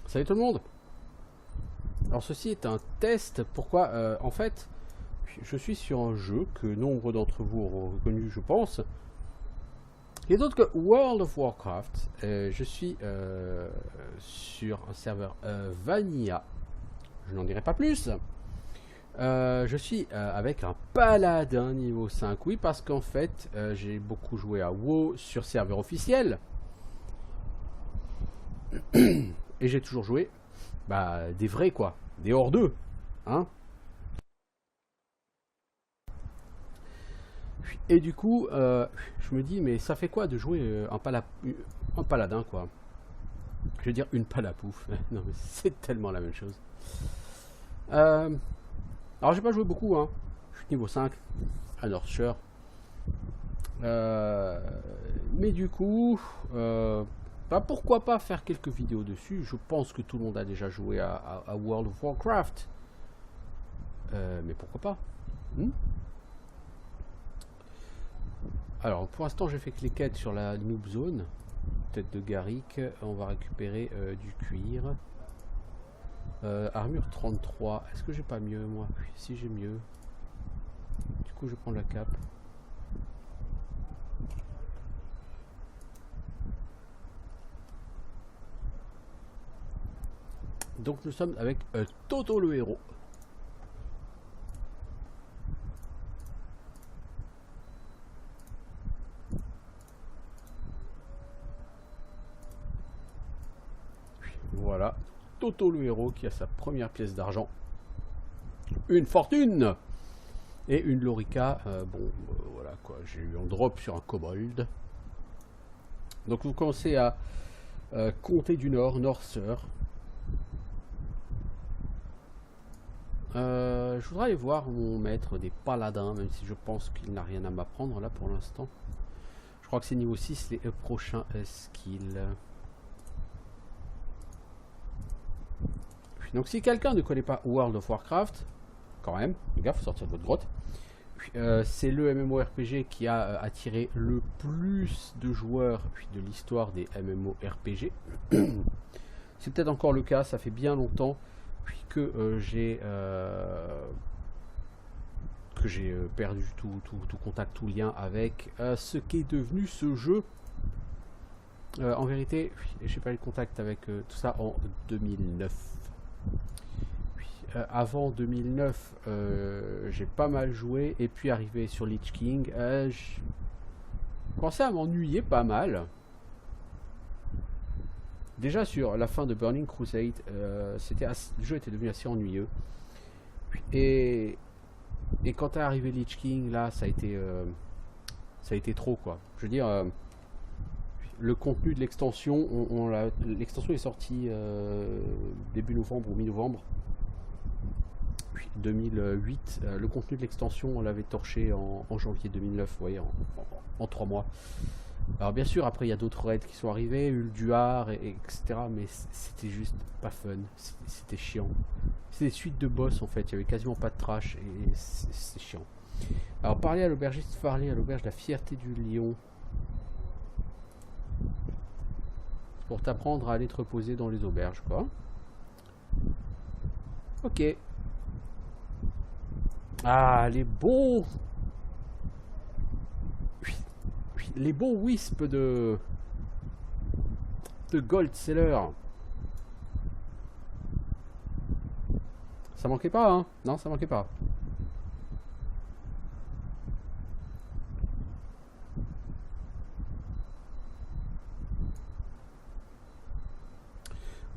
Salut tout le monde. Alors ceci est un test. Pourquoi en fait, je suis sur un jeu que nombre d'entre vous auront reconnu, je pense. Et d'autres que World of Warcraft. Je suis sur un serveur Vanilla. Je n'en dirai pas plus. Je suis avec un paladin niveau 5. Oui, parce qu'en fait, j'ai beaucoup joué à WoW sur serveur officiel. Et j'ai toujours joué des vrais quoi, des hors d'eux, hein. Et du coup, je me dis, mais ça fait quoi de jouer un paladin quoi. Je veux dire une palapouf. Non mais c'est tellement la même chose. Alors j'ai pas joué beaucoup, hein. Je suis niveau 5 à Northshire. Mais du coup, pourquoi pas faire quelques vidéos dessus. Je pense que tout le monde a déjà joué à World of Warcraft. Mais pourquoi pas, Alors pour l'instant j'ai fait que les quêtes sur la noob zone. Tête de Garrick. On va récupérer du cuir. Armure 33. Est-ce que j'ai pas mieux moi? Si j'ai mieux. Du coup je prends la cape. Donc nous sommes avec Toto le héros. Voilà, Toto le héros qui a sa première pièce d'argent. Une fortune. Et une lorica. Voilà quoi, j'ai eu un drop sur un kobold. Donc vous commencez à compter du nord, Northshire. Je voudrais aller voir mon maître des paladins, même si je pense qu'il n'a rien à m'apprendre là pour l'instant. Je crois que c'est niveau 6 les prochains skills. Donc si quelqu'un ne connaît pas World of Warcraft, quand même, les gars, faut sortir de votre grotte. C'est le MMORPG qui a attiré le plus de joueurs de l'histoire des MMORPG. C'est peut-être encore le cas, ça fait bien longtemps que j'ai perdu tout contact, tout lien avec ce qu'est devenu ce jeu. En vérité, j'ai perdu contact avec tout ça en 2009. Avant 2009, j'ai pas mal joué, et puis arrivé sur Lich King, je commençais à m'ennuyer pas mal. Déjà sur la fin de Burning Crusade, le jeu était devenu assez ennuyeux. Et quand est arrivé Lich King, là, ça a été trop quoi. Je veux dire, le contenu de l'extension, l'extension est sortie début novembre ou mi-novembre 2008. Le contenu de l'extension, on l'avait torché en janvier 2009, vous voyez, en 3 mois. Alors bien sûr, après il y a d'autres raids qui sont arrivés, Ulduar, etc. Mais c'était juste pas fun, c'était chiant. C'est des suites de boss en fait, il y avait quasiment pas de trash et c'est chiant. Alors parler à l'aubergiste Farley, à l'auberge de la Fierté du Lion. Pour t'apprendre à aller te reposer dans les auberges, quoi. Ok. Ah, les bons wisps de Gold Seller. Ça manquait pas, hein? Non, ça manquait pas.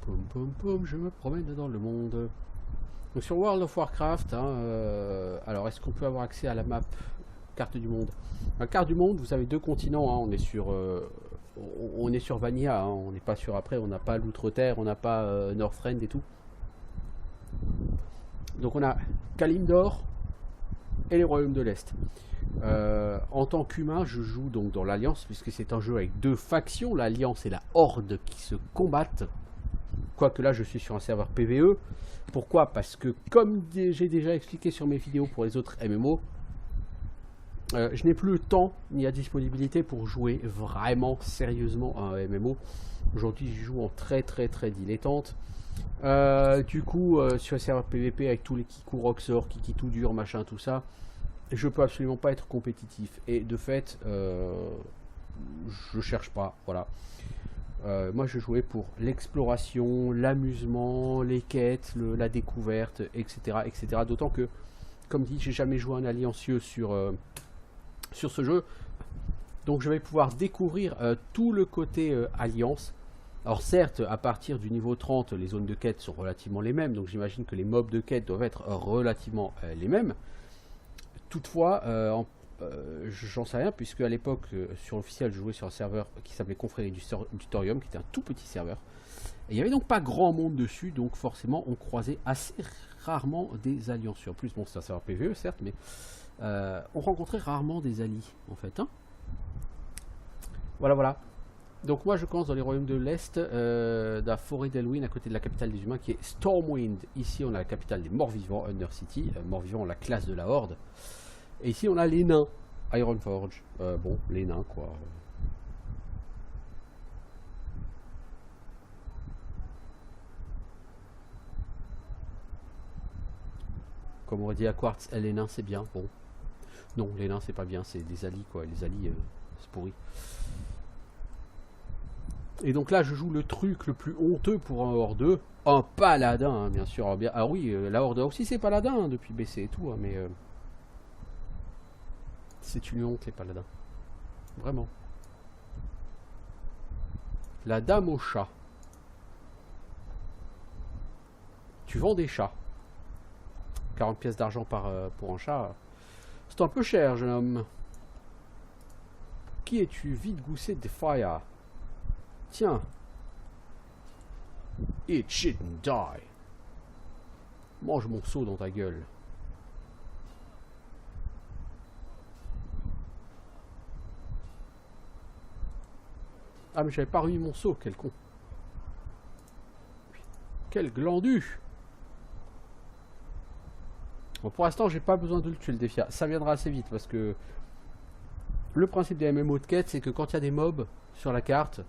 Poum poum poum, je me promène dans le monde. Donc sur World of Warcraft, alors est-ce qu'on peut avoir accès à la map carte du monde? La carte du monde, vous avez 2 continents, hein, on est sur Vanilla, hein, on n'est pas sur après, on n'a pas l'Outre-Terre, on n'a pas Northrend et tout. Donc on a Kalimdor et les royaumes de l'Est. En tant qu'humain, je joue donc dans l'Alliance, puisque c'est un jeu avec 2 factions, l'Alliance et la Horde qui se combattent. Quoique là je suis sur un serveur PvE. Pourquoi? Parce que comme j'ai déjà expliqué sur mes vidéos pour les autres MMO, Je n'ai plus le temps ni la disponibilité pour jouer vraiment sérieusement à un MMO. Aujourd'hui, j'y joue en très dilettante. Du coup, sur un serveur PVP avec tous les Kiku Roxor, Kiki tout dur, machin, tout ça, je peux absolument pas être compétitif. Et de fait, je cherche pas. Voilà. Moi, je jouais pour l'exploration, l'amusement, les quêtes, la découverte, etc., etc. D'autant que, comme dit, j'ai jamais joué un alliancieux sur ce jeu, donc je vais pouvoir découvrir tout le côté alliance. Alors certes, à partir du niveau 30, les zones de quête sont relativement les mêmes, donc j'imagine que les mobs de quête doivent être relativement les mêmes. Toutefois, j'en sais rien, puisque à l'époque, sur l'officiel, je jouais sur un serveur qui s'appelait Confrérie du Thorium, qui était un tout petit serveur. Et il n'y avait donc pas grand monde dessus, donc forcément on croisait assez rarement des alliances. En plus, bon, c'est un serveur PvE certes, mais on rencontrait rarement des alliés en fait. Hein. Voilà. Donc moi je commence dans les royaumes de l'Est, de la forêt d'Elwyn, à côté de la capitale des humains, qui est Stormwind. Ici on a la capitale des morts-vivants, Undercity. Morts-vivants, la classe de la Horde. Et ici on a les nains, Ironforge. Bon, les nains quoi. Comme on dit à Quartz, les nains c'est bien. Bon. Non, les nains c'est pas bien, c'est des alliés quoi. Les alliés, c'est pourri. Et donc là je joue le truc le plus honteux pour un hordeux. Un paladin, hein, bien sûr. Ah oui, la horde aussi c'est paladin hein, depuis BC et tout, hein, mais c'est une honte les paladins. Vraiment. La dame au chat. Tu vends des chats. 40 pièces d'argent pour un chat. C'est un peu cher, jeune homme. Qui es-tu? Vite goussé de fire. Tiens. Eat shit and die. Mange mon seau dans ta gueule. Ah mais j'avais pas remis mon seau, quel con. Quel glandu. Bon, pour l'instant j'ai pas besoin de le tuer le défi. Ça viendra assez vite parce que le principe des MMO de quête c'est que quand il y a des mobs sur la carte,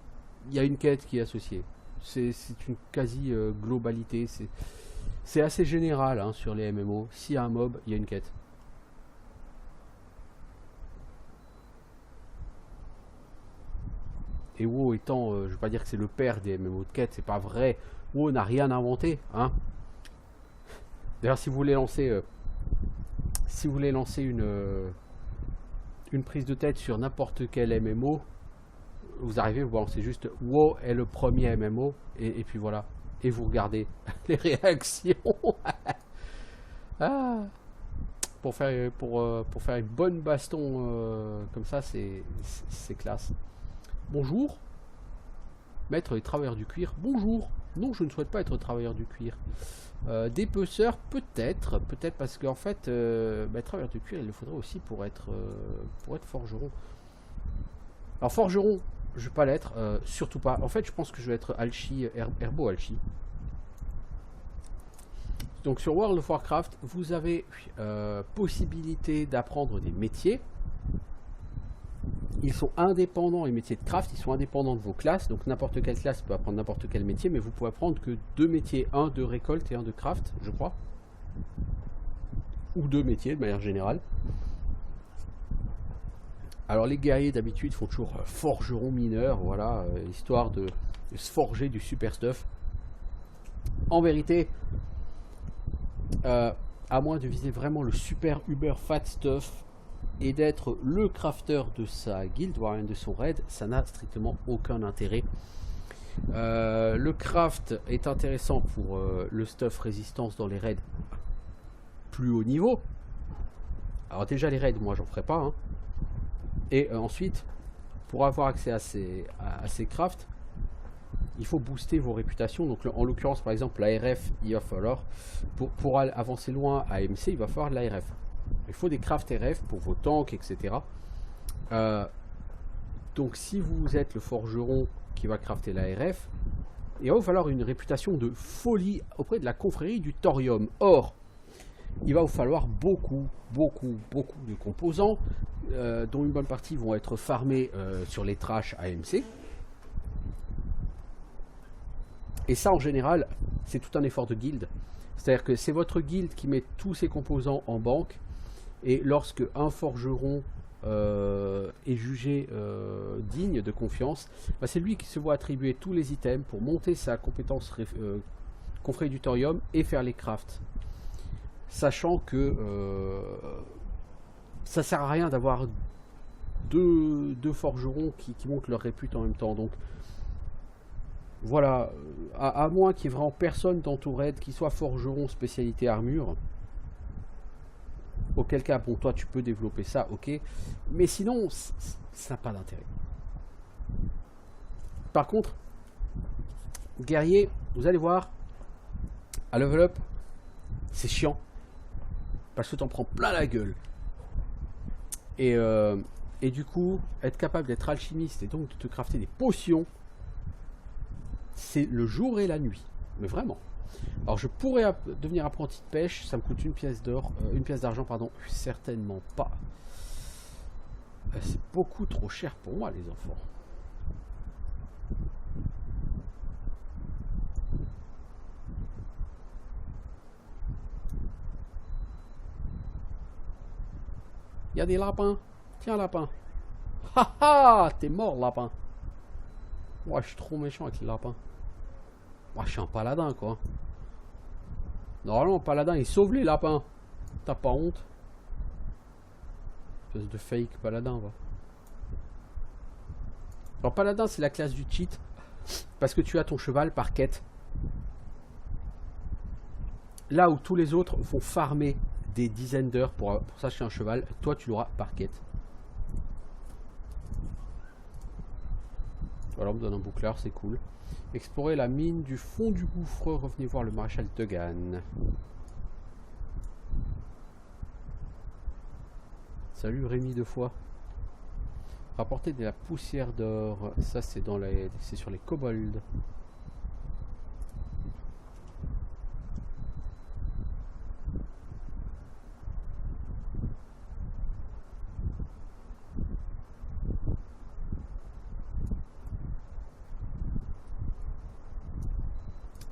il y a une quête qui est associée. C'est une quasi globalité. C'est assez général hein, sur les MMO. S'il y a un mob, il y a une quête. Et WoW étant, je ne vais pas dire que c'est le père des MMO de quête, c'est pas vrai. WoW n'a rien inventé. Hein. D'ailleurs, si vous voulez lancer, une prise de tête sur n'importe quel MMO, vous arrivez, vous balancez juste WoW est le premier MMO et puis voilà. Et vous regardez les réactions. Ah. Pour faire une bonne baston comme ça, c'est classe. Bonjour. Maître des travailleurs du cuir. Bonjour. Non, je ne souhaite pas être travailleur du cuir. Dépeceur, peut-être parce qu'en fait, travailleur du cuir, il le faudrait aussi pour être forgeron. Alors forgeron, je vais pas l'être, surtout pas. En fait, je pense que je vais être alchi, herbo alchi. Donc sur World of Warcraft, vous avez possibilité d'apprendre des métiers. Ils sont indépendants, les métiers de craft, ils sont indépendants de vos classes. Donc n'importe quelle classe peut apprendre n'importe quel métier, mais vous pouvez apprendre que 2 métiers, un de récolte et un de craft, je crois. Ou 2 métiers de manière générale. Alors les guerriers d'habitude font toujours forgeron mineur, voilà, histoire de se forger du super stuff. En vérité, à moins de viser vraiment le super uber fat stuff et d'être le crafter de sa guilde, voire même de son raid, ça n'a strictement aucun intérêt. Le craft est intéressant pour le stuff résistance dans les raids plus haut niveau. Alors déjà les raids, moi j'en ferai pas. Hein. Et ensuite, pour avoir accès à ces crafts, il faut booster vos réputations. Donc en l'occurrence, par exemple, l'ARF, il va falloir, pour avancer loin à MC, il va falloir de l'ARF. Il faut des crafts RF pour vos tanks, etc. Donc si vous êtes le forgeron qui va crafter l'ARF, il va vous falloir une réputation de folie auprès de la confrérie du Thorium. Or, il va vous falloir beaucoup de composants, dont une bonne partie vont être farmés sur les trash AMC. Et ça, en général, c'est tout un effort de guilde. C'est-à-dire que c'est votre guilde qui met tous ces composants en banque, et lorsque un forgeron est jugé digne de confiance, bah, c'est lui qui se voit attribuer tous les items pour monter sa compétence confrérie du thorium et faire les crafts. Sachant que ça sert à rien d'avoir deux forgerons qui montent leur répute en même temps. Donc voilà, à moins qu'il y ait vraiment personne dans ton raid qui soit forgeron spécialité armure. Auquel cas, bon, toi tu peux développer ça, ok. Mais sinon, ça n'a pas d'intérêt. Par contre, guerrier, vous allez voir, à level up, c'est chiant. Parce que t'en prends plein la gueule. Et du coup, être capable d'être alchimiste et donc de te crafter des potions, c'est le jour et la nuit. Mais vraiment. Alors je pourrais devenir apprenti de pêche, ça me coûte une pièce d'or, une pièce d'argent, pardon, certainement pas. C'est beaucoup trop cher pour moi, les enfants. Il y a des lapins. Tiens, lapin. Haha, t'es mort, lapin. Ouais, je suis trop méchant avec les lapins. Moi, je suis un paladin, quoi. Normalement, un paladin, il sauve les lapins. T'as pas honte? Espèce de fake paladin, va. Alors, paladin, c'est la classe du cheat. Parce que tu as ton cheval par quête. Là où tous les autres vont farmer des dizaines d'heures pour s'acheter un cheval, toi, tu l'auras par quête. Voilà, on me donne un bouclard, c'est cool. Explorer la mine du fond du gouffre. Revenez voir le maréchal Tegan. Salut Rémi deux fois. Rapporter de la poussière d'or. Ça c'est dans les, c'est sur les kobolds.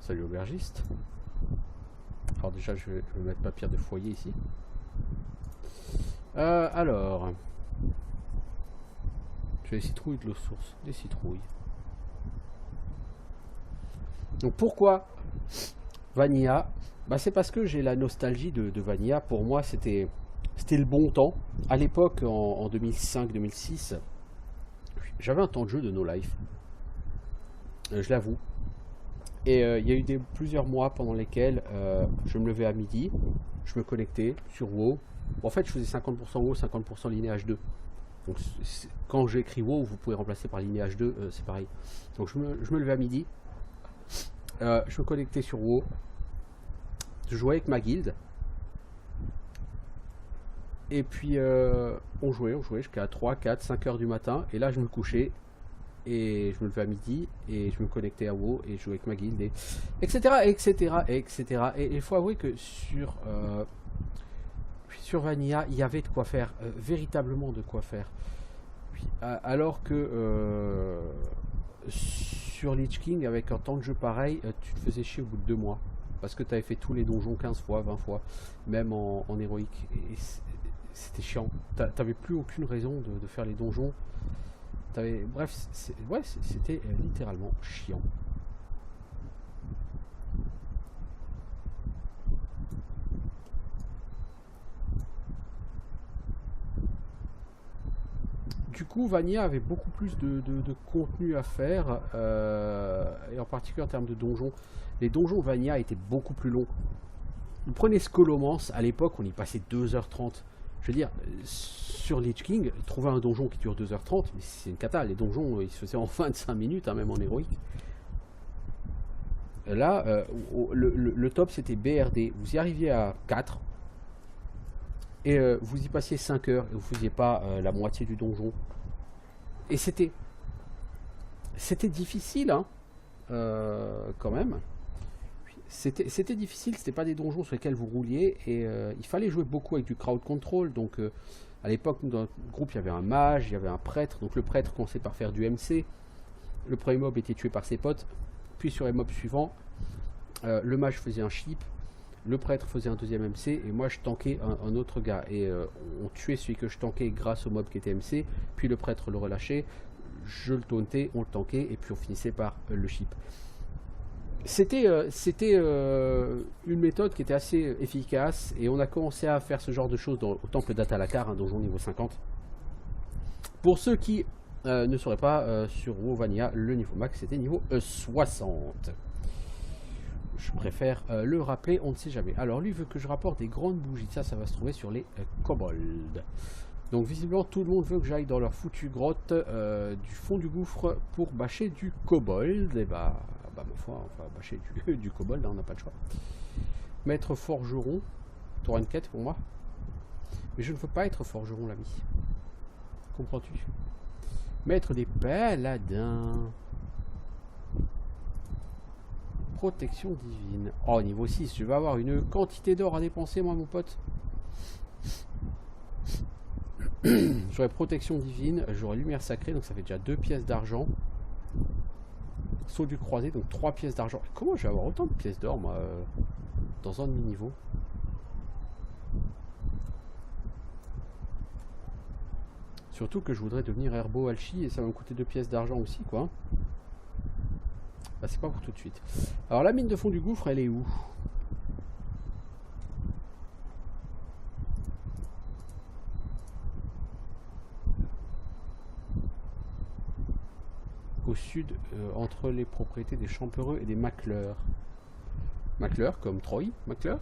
Salut aubergiste. Alors déjà je vais mettre ma pierre de foyer ici. Alors j'ai les citrouilles de l'eau source. Des citrouilles. Donc pourquoi Vanilla? Bah c'est parce que j'ai la nostalgie de Vanilla. Pour moi c'était le bon temps. À l'époque en 2005-2006 j'avais un temps de jeu de No Life. Je l'avoue. Et il y a eu plusieurs mois pendant lesquels je me levais à midi, je me connectais sur WoW. Bon, en fait, je faisais 50% WoW, 50% Lineage 2. Donc, quand j'écris WoW, vous pouvez remplacer par Lineage 2, c'est pareil. Donc, je me levais à midi, je me connectais sur WoW, je jouais avec ma guilde. Et puis, on jouait jusqu'à 3, 4, 5 heures du matin. Et là, je me couchais. Et je me levais à midi et je me connectais à WoW et je jouais avec ma guilde et etc etc. Et il faut avouer que sur Vanilla il y avait de quoi faire, véritablement de quoi faire. Alors que sur Lich King avec un temps de jeu pareil, tu te faisais chier au bout de 2 mois parce que tu avais fait tous les donjons 15 fois, 20 fois, même en héroïque, et c'était chiant. T'avais plus aucune raison de faire les donjons. Bref, c'était littéralement chiant. Du coup, Vanilla avait beaucoup plus de contenu à faire, et en particulier en termes de donjons. Les donjons Vanilla étaient beaucoup plus longs. Vous prenez Scholomance, à l'époque, on y passait 2h30. Je veux dire, sur Lich King, trouver un donjon qui dure 2h30, mais c'est une cata. Les donjons, ils se faisaient en 25 minutes, hein, même en héroïque. Là, le top, c'était BRD. Vous y arriviez à 4, et vous y passiez 5 heures, et vous faisiez pas la moitié du donjon. Et c'était difficile, hein, quand même. c'était difficile, c'était pas des donjons sur lesquels vous rouliez, et il fallait jouer beaucoup avec du crowd control. Donc à l'époque, dans notre groupe, il y avait un mage, il y avait un prêtre. Donc le prêtre commençait par faire du MC. Le premier mob était tué par ses potes. Puis sur les mobs suivants, le mage faisait un chip, le prêtre faisait un deuxième MC, et moi je tankais un autre gars. Et on tuait celui que je tankais grâce au mob qui était MC. Puis le prêtre le relâchait, je le tauntais, on le tankait, et puis on finissait par le chip. C'était une méthode qui était assez efficace, et on a commencé à faire ce genre de choses au temple d'Atalakar, un donjon niveau 50. Pour ceux qui ne sauraient pas, sur WoW Vanilla, le niveau max c'était niveau 60. Je préfère le rappeler, on ne sait jamais. Alors lui veut que je rapporte des grandes bougies, ça va se trouver sur les kobolds. Donc visiblement tout le monde veut que j'aille dans leur foutue grotte du fond du gouffre pour bâcher du kobold. Et bah ma foi, on va bâcher du kobold, hein, on n'a pas de choix. Maître forgeron, tu auras une quête pour moi. Mais je ne veux pas être forgeron, l'ami. Comprends-tu? Maître des paladins. Protection divine. Oh, niveau 6, je vais avoir une quantité d'or à dépenser, moi, mon pote. J'aurai protection divine, j'aurai lumière sacrée, donc ça fait déjà 2 pièces d'argent. Saut du croisé, donc 3 pièces d'argent. Comment je vais avoir autant de pièces d'or, moi, dans un demi-niveau? Surtout que je voudrais devenir herbo alchi, et ça va me coûter 2 pièces d'argent aussi, quoi. Bah, c'est pas pour tout de suite. Alors, la mine de fond du gouffre, elle est où? Au sud, entre les propriétés des Champereux et des Macleurs. Macleurs comme Troy, Macleurs.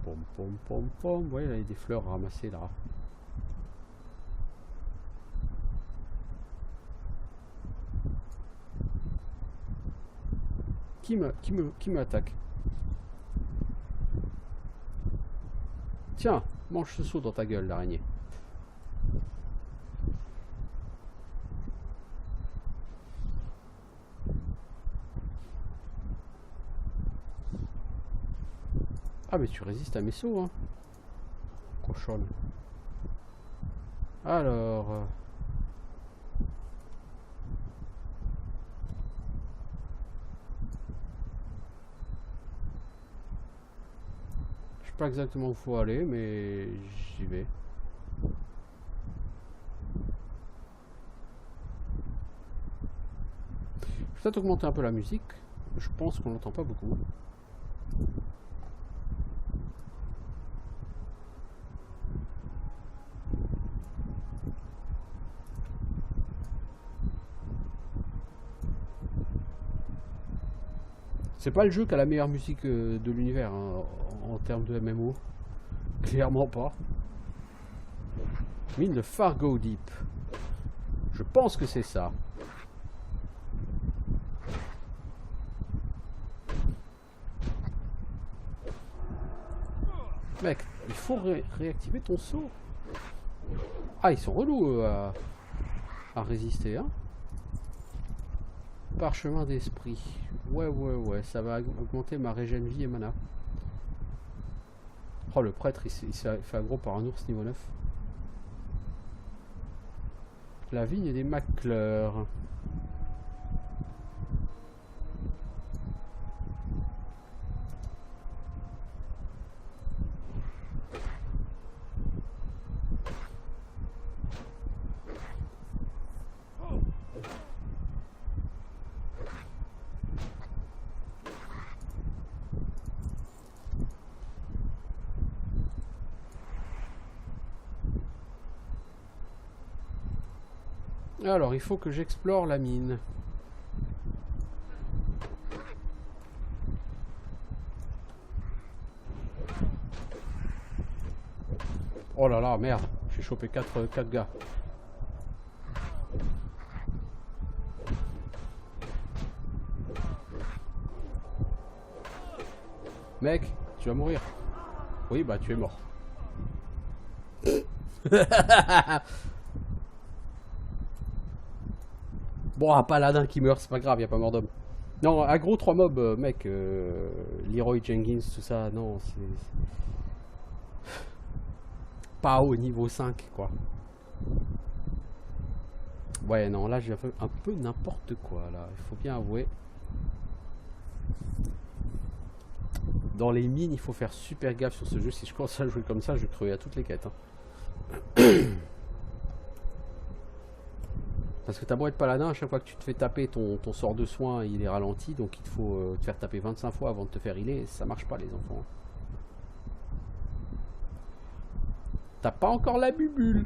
Pom pom pom pom. Ouais, là, il y a des fleurs ramassées là. Qui m'attaque? Tiens, mange ce saut dans ta gueule, l'araignée. Ah, mais tu résistes à mes sauts, hein. Cochonne. Alors... pas exactement où il faut aller, mais j'y vais. Je vais peut-être augmenter un peu la musique. Je pense qu'on l'entend pas beaucoup. C'est pas le jeu qui a la meilleure musique de l'univers, hein, en termes de MMO. Clairement pas. Mine de Fargo Deep. Je pense que c'est ça. Mec, il faut réactiver ton saut. Ah, ils sont relous à résister, hein. Parchemin d'esprit. Ouais, ça va augmenter ma régène vie et mana. Oh, le prêtre, il s'est fait aggro par un ours niveau 9. La vigne des Macleurs. Alors, il faut que j'explore la mine. Oh là là, merde. J'ai chopé 4 gars. Mec, tu vas mourir. Oui, bah tu es mort. Bon, un paladin qui meurt, c'est pas grave, y a pas mort d'homme. Non, aggro 3 mobs, mec. Leroy Jenkins, tout ça, non, c'est. Pas au niveau 5, quoi. Ouais, non, là j'ai fait un peu n'importe quoi, là. Il faut bien avouer. Dans les mines, il faut faire super gaffe sur ce jeu. Si je commence à jouer comme ça, je vais crever à toutes les quêtes. Hein. Parce que t'as beau être paladin, à chaque fois que tu te fais taper, ton sort de soin, il est ralenti. Donc il te faut te faire taper 25 fois avant de te faire healer. Ça marche pas, les enfants. T'as pas encore la bubule.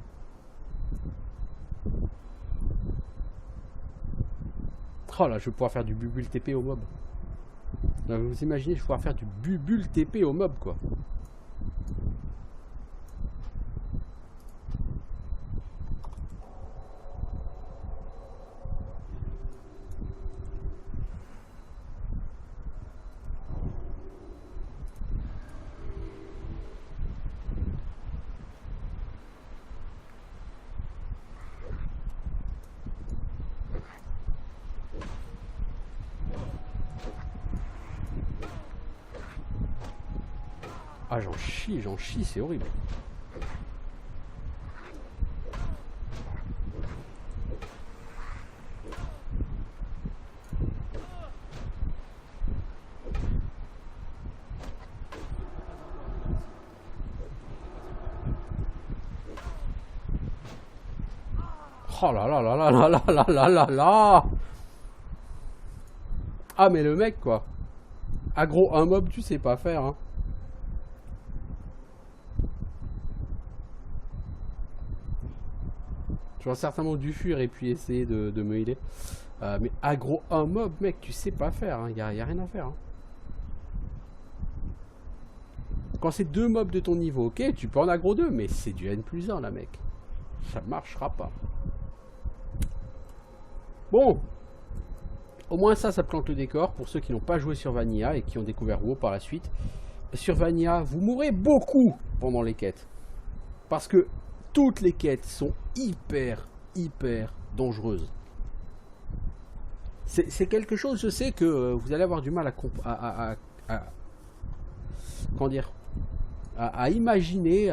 Oh là, je vais pouvoir faire du bubule TP au mob. Là, vous imaginez, je vais pouvoir faire du bubule TP au mob, quoi. Ah, j'en chie, c'est horrible. Oh là là là là là là là là là là. Ah, mais le mec, quoi. Aggro un mob, tu sais pas faire, hein. J'aurais certainement dû fuir et puis essayer de me healer. Mais aggro un mob, mec, tu sais pas faire, hein. Y a rien à faire, hein. Quand c'est 2 mobs de ton niveau, ok, tu peux en aggro 2, mais c'est du N+1 là, mec. Ça marchera pas. Bon, au moins ça plante le décor pour ceux qui n'ont pas joué sur Vanilla et qui ont découvert WoW par la suite. Sur Vanilla, vous mourrez beaucoup pendant les quêtes. Parce que toutes les quêtes sont hyper dangereuses. C'est quelque chose, je sais que vous allez avoir du mal à comment dire, à imaginer,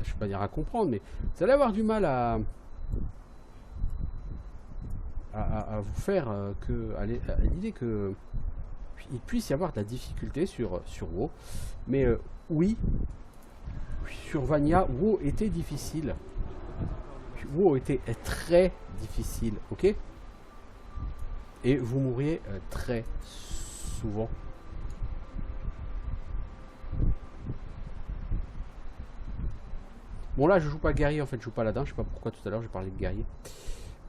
je vais pas dire à comprendre, mais vous allez avoir du mal à vous faire à l'idée que il puisse y avoir de la difficulté sur WoW. Mais oui, sur Vanilla, WoW était difficile. WoW était très difficile, ok? Et vous mourriez très souvent. Bon, là je joue pas guerrier, en fait je joue paladin. Je sais pas pourquoi tout à l'heure j'ai parlé de guerrier.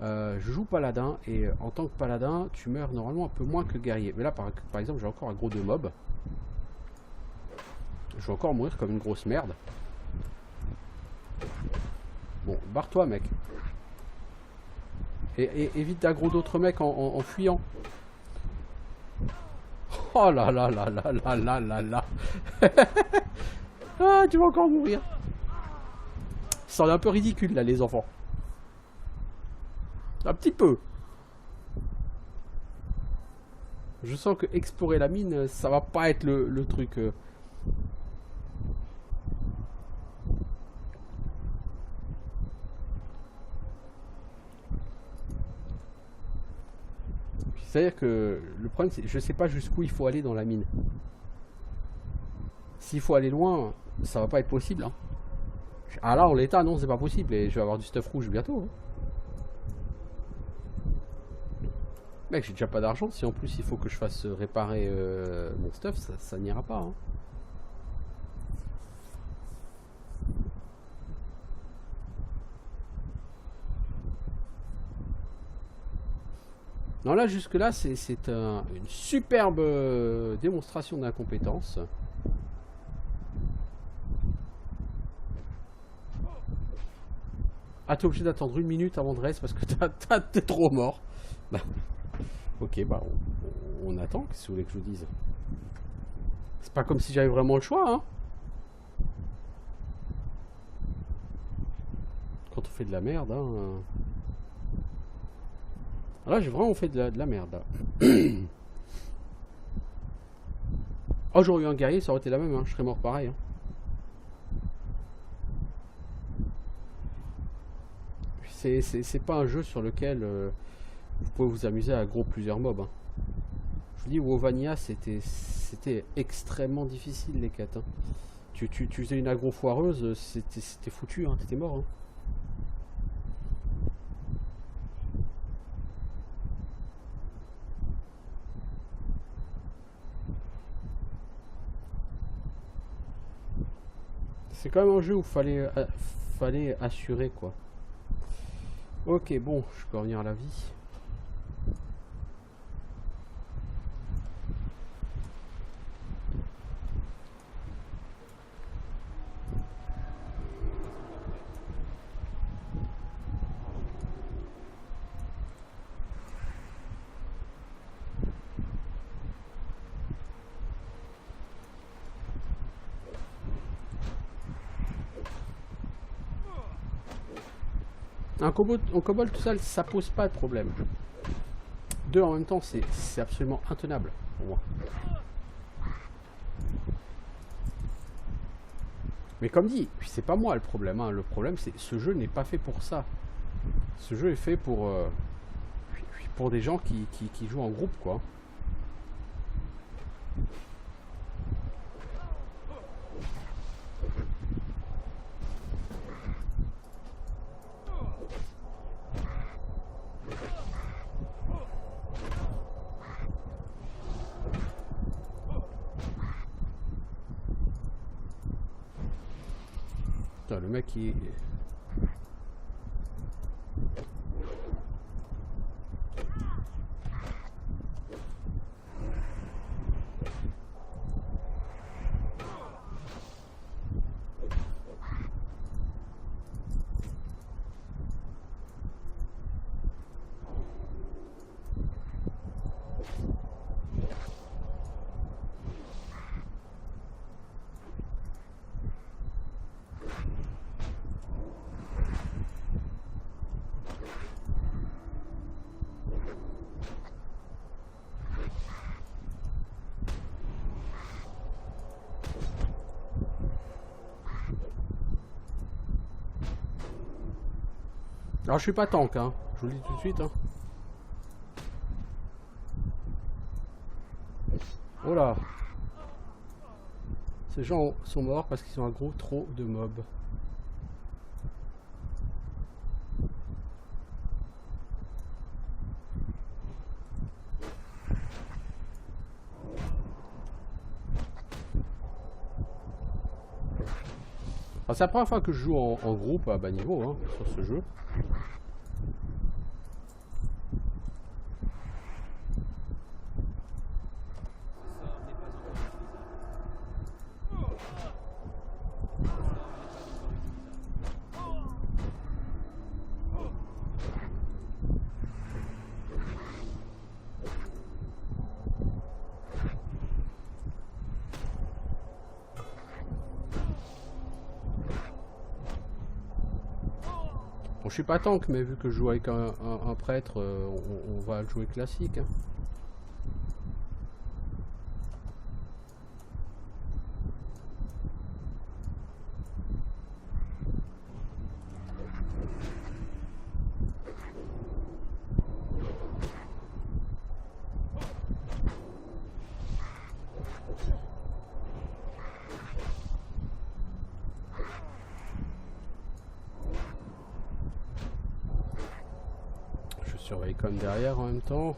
Je joue paladin et en tant que paladin tu meurs normalement un peu moins que guerrier. Mais là par exemple j'ai encore un gros de mob. Je vais encore mourir comme une grosse merde. Bon, barre-toi mec. Et évite d'aggro d'autres mecs en fuyant. Oh là là là là là là là là. Ah, tu vas encore mourir. Ça est un peu ridicule là les enfants. Un petit peu. Je sens que explorer la mine, ça va pas être le truc. C'est-à-dire que le problème, c'est que je sais pas jusqu'où il faut aller dans la mine. S'il faut aller loin, ça va pas être possible. Hein. Ah là, en l'état, non, c'est pas possible. Et je vais avoir du stuff rouge bientôt. Hein. Mec, j'ai déjà pas d'argent. Si en plus il faut que je fasse réparer mon stuff, ça n'ira pas. Hein. Non, là, jusque-là, c'est une superbe démonstration d'incompétence. Ah, t'es obligé d'attendre 1 minute avant de reste parce que t'es trop mort. Bah, ok, bah, on attend. Qu'est-ce que vous voulez que je vous dise? C'est pas comme si j'avais vraiment le choix, hein. fait de la merde. Hein. Là, j'ai vraiment fait de la merde. Là. Oh, j'aurais eu un guerrier, ça aurait été la même. Hein. Je serais mort pareil. Hein. C'est pas un jeu sur lequel vous pouvez vous amuser à gros plusieurs mobs. Hein. Je vous dis, WoW Vanilla, c'était extrêmement difficile les quêtes. Hein. Tu faisais une aggro foireuse, c'était foutu, hein, t'étais mort. Hein. C'est quand même un jeu où fallait assurer quoi. Ok, bon, je peux revenir à la vie. Un cobalt tout seul, ça pose pas de problème. Deux en même temps, c'est absolument intenable pour moi. Mais comme dit, c'est pas moi le problème. Hein. Le problème, c'est ce jeu n'est pas fait pour ça. Ce jeu est fait pour des gens qui jouent en groupe, quoi. Putain, le mec il... Alors je suis pas tank, hein. Je vous le dis tout de suite. Hein. Oh là. Ces gens sont morts parce qu'ils ont un gros trop de mobs. C'est la première fois que je joue en groupe à bas niveau hein, sur ce jeu. Bon, je suis pas tank, mais vu que je joue avec un prêtre, on va le jouer classique. Hein. Surveille comme derrière en même temps.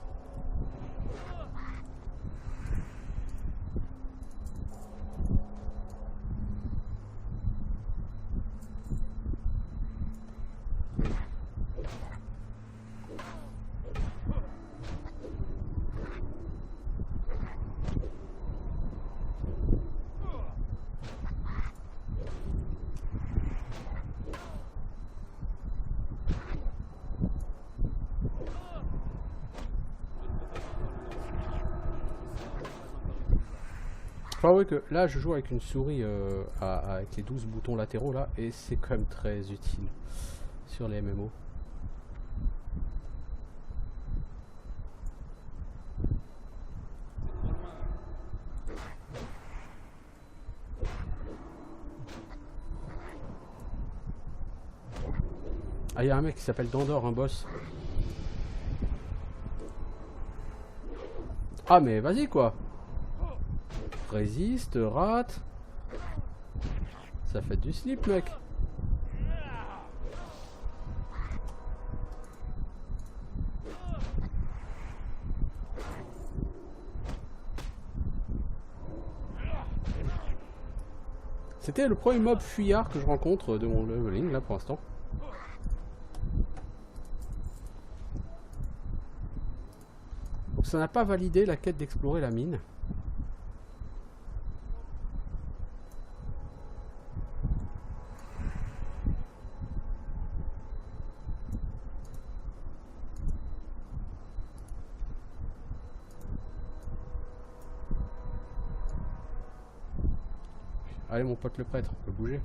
Enfin oui que là je joue avec une souris avec les 12 boutons latéraux là et c'est quand même très utile. sur les MMO. Ah, il y a un mec qui s'appelle Dandor, un boss. Ah, mais vas-y quoi. Résiste, rate. Ça fait du slip, mec. C'était le premier mob fuyard que je rencontre de mon leveling là pour l'instant. Donc ça n'a pas validé la quête d'explorer la mine. Allez mon pote le prêtre, on peut bouger.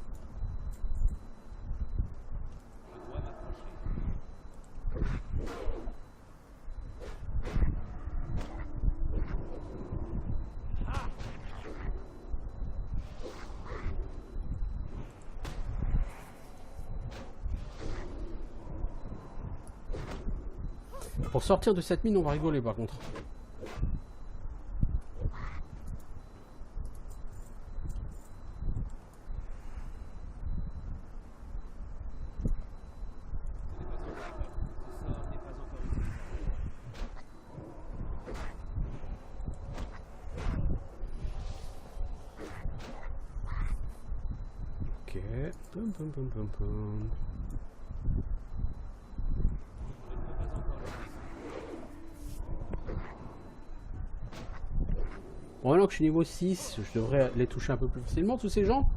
Pour sortir de cette mine, on va rigoler par contre. Ok. Pum, pum, pum, pum, pum. Bon, maintenant que je suis niveau 6, je devrais les toucher un peu plus facilement, tous ces gens.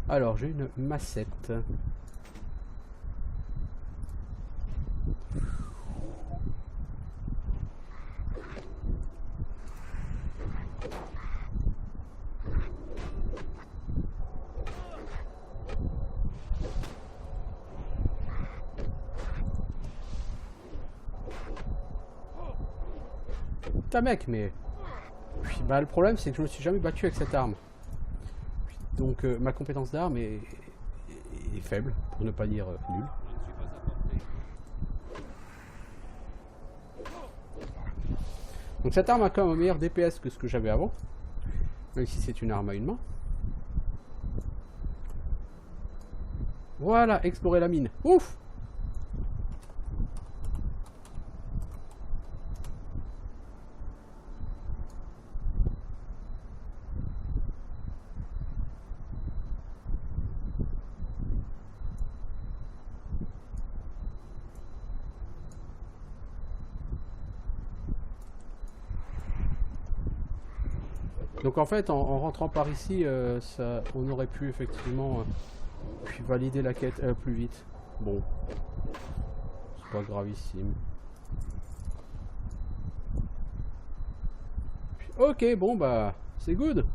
Alors, j'ai une massette. Putain mec, mais... Bah, le problème c'est que je me suis jamais battu avec cette arme. Donc ma compétence d'arme est faible, pour ne pas dire nulle. Donc cette arme a quand même un meilleur DPS que ce que j'avais avant. Même si c'est une arme à une main. Voilà, explorer la mine. Ouf! Donc en fait, en rentrant par ici, on aurait pu effectivement valider la quête plus vite. Bon, c'est pas gravissime. Ok, bon bah, c'est good.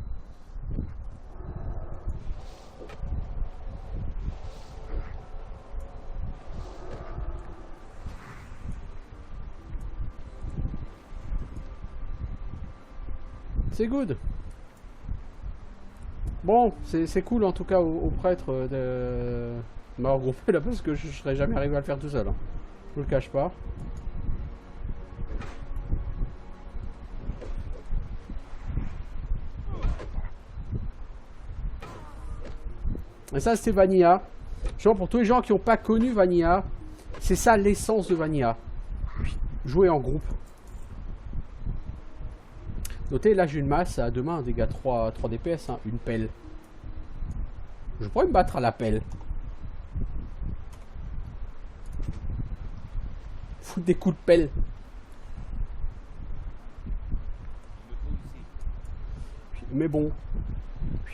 C'est good. Bon, c'est cool en tout cas au prêtre de m'avoir groupé là parce que je serais jamais arrivé à le faire tout seul. Hein. Je le cache pas. Et ça c'est Vanilla. Genre pour tous les gens qui n'ont pas connu Vanilla, c'est ça l'essence de Vanilla. Jouer en groupe. Notez, là j'ai une masse à deux mains, un dégât 3 DPS, hein, une pelle. Je pourrais me battre à la pelle. Foutre des coups de pelle. Mais bon.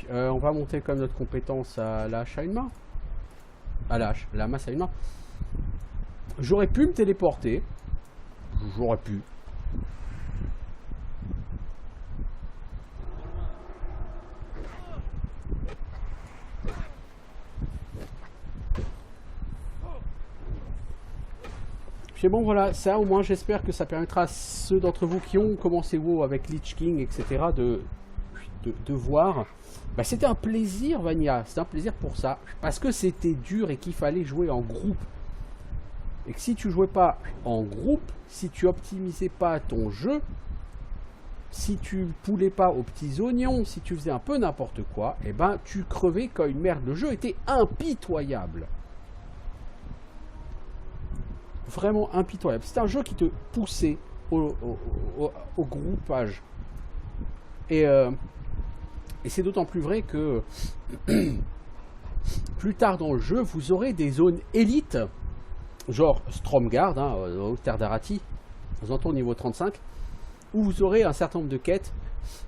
On va monter comme notre compétence à la hache à une main. À la masse à une main. J'aurais pu me téléporter. J'aurais pu. Puis bon voilà, ça au moins j'espère que ça permettra à ceux d'entre vous qui ont commencé WoW avec Lich King, etc. de voir. Bah, c'était un plaisir Vanilla, c'était un plaisir pour ça. Parce que c'était dur et qu'il fallait jouer en groupe. Et que si tu jouais pas en groupe, si tu optimisais pas ton jeu, si tu poulais pas aux petits oignons, si tu faisais un peu n'importe quoi, et ben tu crevais comme une merde. Le jeu était impitoyable. Vraiment impitoyable. C'était un jeu qui te poussait au groupage. Et c'est d'autant plus vrai que plus tard dans le jeu, vous aurez des zones élites, genre Stromgarde, hein, aux terres d'Arati, aux alentours niveau 35, où vous aurez un certain nombre de quêtes.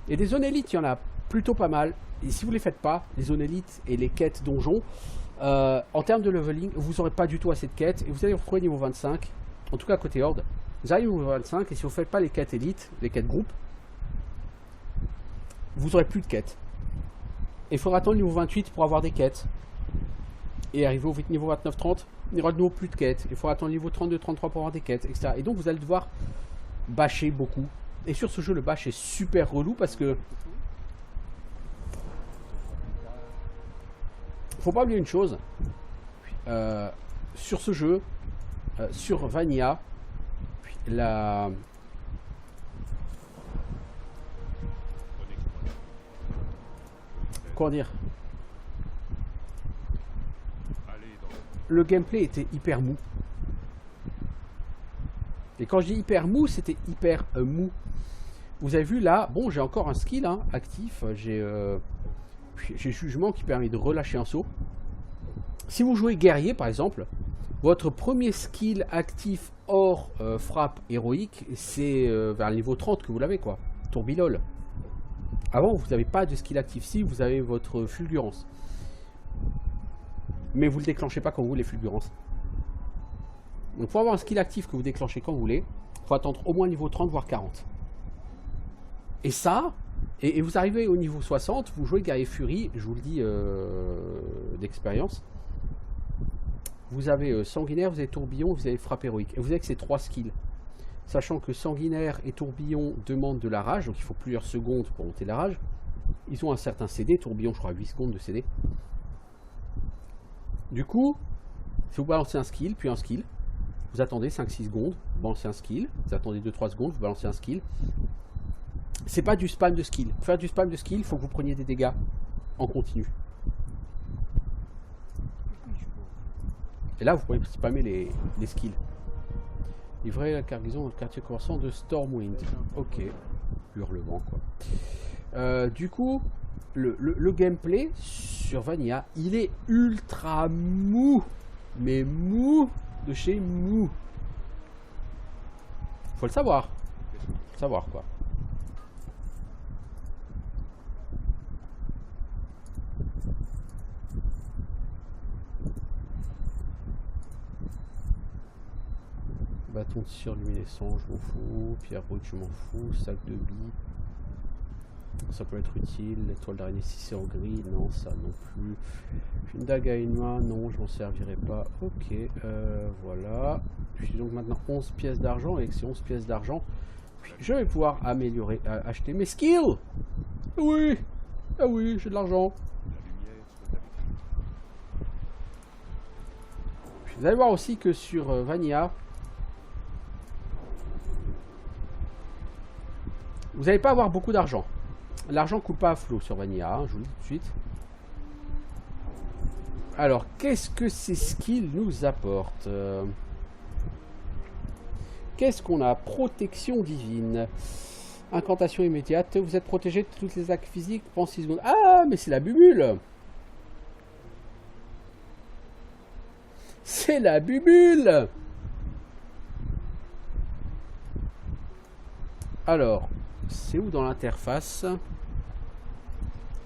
Et des zones élites, il y en a plutôt pas mal. Et si vous ne les faites pas, les zones élites et les quêtes donjons, en termes de leveling, vous n'aurez pas du tout assez de quêtes. Et vous allez vous retrouver niveau 25, en tout cas côté Horde. Vous arrivez au niveau 25, et si vous ne faites pas les quêtes élites, les quêtes groupes, vous n'aurez plus de quêtes. Et il faudra attendre le niveau 28 pour avoir des quêtes. Et arriver au niveau 29-30, il n'y aura de nouveau plus de quêtes. Il faudra attendre le niveau 32-33 pour avoir des quêtes, etc. Et donc vous allez devoir bâcher beaucoup. Et sur ce jeu, le bash est super relou parce que faut pas oublier une chose. Sur ce jeu, sur Vanilla, la... Comment dire? Le gameplay était hyper mou. Et quand je dis hyper mou, c'était hyper mou. Vous avez vu là, bon, j'ai encore un skill hein, actif. J'ai jugement qui permet de relâcher un saut. Si vous jouez guerrier par exemple, votre premier skill actif hors frappe héroïque, c'est vers le niveau 30 que vous l'avez quoi. Tourbilol. Avant, vous n'avez pas de skill actif. Si, vous avez votre fulgurance. Mais vous ne le déclenchez pas quand vous voulez, fulgurance. Donc, pour avoir un skill actif que vous déclenchez quand vous voulez, il faut attendre au moins le niveau 30, voire 40. Et ça, et vous arrivez au niveau 60, vous jouez guerrier furie, je vous le dis d'expérience. Vous avez sanguinaire, vous avez tourbillon, vous avez frappe héroïque. Et vous avez que ces 3 skills. Sachant que sanguinaire et tourbillon demandent de la rage, donc il faut plusieurs secondes pour monter la rage. Ils ont un certain CD, tourbillon je crois 8 secondes de CD. Du coup, si vous balancez un skill, puis un skill, vous attendez 5-6 secondes, vous balancez un skill, vous attendez 2-3 secondes, vous balancez un skill. C'est pas du spam de skill. Pour faire du spam de skill, il faut que vous preniez des dégâts en continu. Et là, vous pouvez spammer les skills. Livrer la cargaison dans le quartier commerçant de Stormwind. Ok. Hurlement, quoi. Du coup, le gameplay sur Vanilla, il est ultra mou. Mais mou de chez mou. Faut le savoir. Faut le savoir, quoi. Bâton de tir luminescent, je m'en fous. Pierre brute, je m'en fous. Sac de billes. Ça peut être utile. L'étoile d'araignée si c'est en gris. Non, ça non plus. Une dague à une main. Non, je m'en servirai pas. Ok, voilà. Puis donc maintenant 11 pièces d'argent. Et avec ces 11 pièces d'argent, je vais pouvoir améliorer, acheter mes skills. Oui, ah oui, j'ai de l'argent. Vous allez voir aussi que sur Vanilla, vous n'allez pas avoir beaucoup d'argent. L'argent coule pas à flot sur Vanilla, hein, je vous le dis tout de suite. Alors, qu'est-ce que ces skills nous apportent? Qu'est-ce qu'on a? Protection divine. Incantation immédiate. Vous êtes protégé de toutes les attaques physiques pendant 6 secondes. Ah, mais c'est la bubule! C'est la bubule! Alors, c'est où dans l'interface?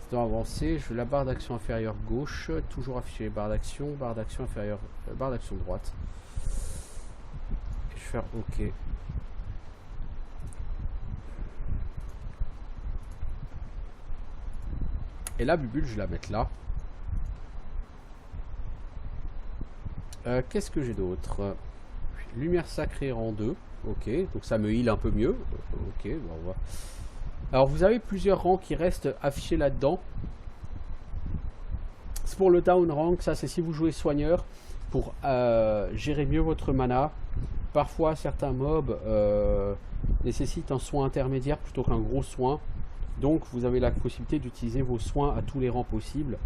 C'est dans avancer. Je veux la barre d'action inférieure gauche. Toujours afficher barre d'action inférieure, barre d'action droite. Je vais faire OK. Et la bubule, je vais la mettre là. Qu'est-ce que j'ai d'autre? Lumière sacrée rang 2. Ok, donc ça me heal un peu mieux. Ok, bon, on va... Alors vous avez plusieurs rangs qui restent affichés là-dedans. C'est pour le down rank, ça c'est si vous jouez soigneur, pour gérer mieux votre mana. Parfois certains mobs nécessitent un soin intermédiaire plutôt qu'un gros soin. Donc vous avez la possibilité d'utiliser vos soins à tous les rangs possibles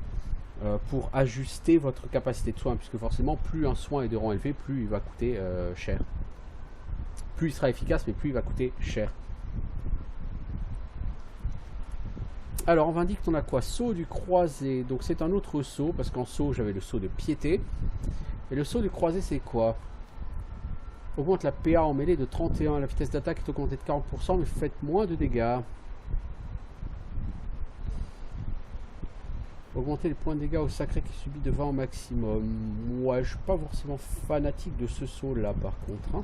pour ajuster votre capacité de soin, puisque forcément plus un soin est de rang élevé, plus il va coûter cher. Plus il sera efficace, mais plus il va coûter cher. Alors on va dire qu'on a quoi? Saut du croisé, donc c'est un autre saut, parce qu'en saut j'avais le saut de piété. Et le saut du croisé c'est quoi? Augmente la PA en mêlée de 31, la vitesse d'attaque est augmentée de 40%, mais faites moins de dégâts. Augmenter les points de dégâts au sacré qui subit de 20 au maximum. Moi, je suis pas forcément fanatique de ce saut là par contre. Hein.